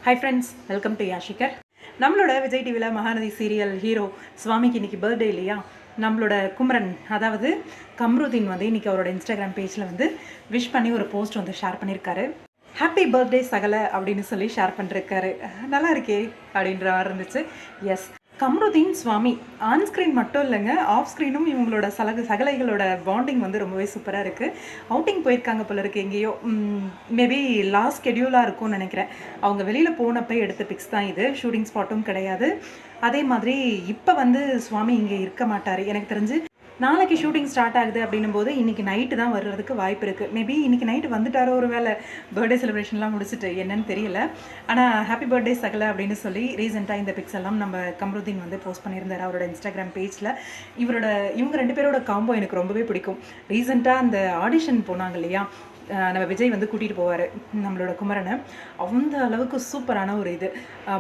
Hi friends, welcome to யாஷிகர். நம்மளோட விஜய் டிவியில் மகாநதி சீரியல் ஹீரோ சுவாமிக்கு இன்றைக்கி பர்த்டே இல்லையா? நம்மளோட குமரன் அதாவது கம்ருதீன் வந்து இன்றைக்கி அவரோட இன்ஸ்டாகிராம் பேஜில் வந்து விஷ் பண்ணி ஒரு போஸ்ட் வந்து ஷேர் பண்ணியிருக்காரு. ஹாப்பி பர்த்டே சகல அப்படின்னு சொல்லி ஷேர் பண்ணிருக்காரு. நல்லா இருக்கே அப்படின்ற மாதிரி இருந்துச்சு. எஸ், கம்ருதீன் சுவாமி ஆன்ஸ்க்ரீன் மட்டும் இல்லைங்க, ஆஃப் ஸ்க்ரீனும் இவங்களோட சகலைகளோட பாண்டிங் வந்து ரொம்பவே சூப்பராக இருக்குது. அவுட்டிங் போயிருக்காங்க போல இருக்குது எங்கேயோ, மேபி லாஸ்ட் ஸ்கெடியூலாக இருக்கும்னு நினைக்கிறேன். அவங்க வெளியில் போனப்போ எடுத்த பிக்ஸ் தான் இது, ஷூட்டிங் ஸ்பாட்டும் கிடையாது. அதே மாதிரி இப்போ வந்து சுவாமி இங்கே இருக்க மாட்டார் எனக்கு தெரிஞ்சு. நாளைக்கு ஷூட்டிங் ஸ்டார்ட் ஆகுது அப்படின்னும் போது இன்றைக்கி நைட்டு தான் வர்றதுக்கு வாய்ப்பு இருக்குது. மேபி இன்றைக்கி நைட்டு வந்துட்டாரோ, ஒரு வேளை பர்த்டே செலிப்ரேஷன்லாம் முடிச்சுட்டு என்னன்னு தெரியல. ஆனால் ஹாப்பி பர்த்டே சகல அப்படின்னு சொல்லி ரீசெண்டாக இந்த பிக்ஸ் எல்லாம் நம்ம கம்ருதீன் வந்து போஸ்ட் பண்ணியிருந்தார் அவரோட இன்ஸ்டாகிராம் பேஜில். இவங்க ரெண்டு பேரோட காம்போ எனக்கு ரொம்பவே பிடிக்கும். ரீசெண்டாக அந்த ஆடிஷன் போனாங்க இல்லையா, நம்ம விஜய் வந்து கூட்டிகிட்டு போவார் நம்மளோட குமரனை. அந்த அளவுக்கு சூப்பரான ஒரு இது,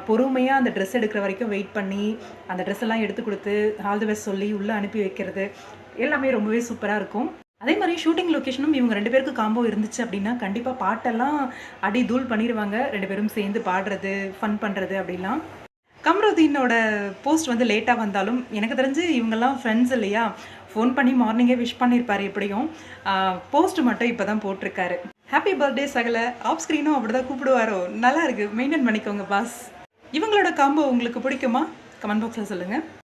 பொறுமையாக அந்த ட்ரெஸ் எடுக்கிற வரைக்கும் வெயிட் பண்ணி அந்த ட்ரெஸ் எல்லாம் எடுத்து கொடுத்து ஆல் தி பெஸ்ட் சொல்லி உள்ளே அனுப்பி வைக்கிறது எல்லாமே ரொம்பவே சூப்பராக இருக்கும். அதே மாதிரி ஷூட்டிங் லொக்கேஷனும் இவங்க ரெண்டு பேருக்கு காம்போ இருந்துச்சு அப்படின்னா கண்டிப்பாக பாட்டெல்லாம் அடி தூள் பண்ணிடுவாங்க. ரெண்டு பேரும் சேர்ந்து பாடுறது, ஃபன் பண்ணுறது அப்படிலாம். கம்ருதீனோட போஸ்ட் வந்து லேட்டாக வந்தாலும் எனக்கு தெரிஞ்சு இவங்கெல்லாம் ஃப்ரெண்ட்ஸ் இல்லையா, ஃபோன் பண்ணி மார்னிங்கே விஷ் பண்ணியிருப்பார். எப்படியும் போஸ்ட் மட்டும் இப்போ தான் போட்டிருக்காரு. ஹாப்பி பர்த்டே சகல. ஆஃப் ஸ்க்ரீனும் அப்படி தான் கூப்பிடுவாரோ? நல்லா இருக்குது, மெயின்டைன் பண்ணிக்கோங்க பாஸ். இவங்களோட காம்போ உங்களுக்கு பிடிக்குமா? கமெண்ட் பாக்ஸில் சொல்லுங்கள்.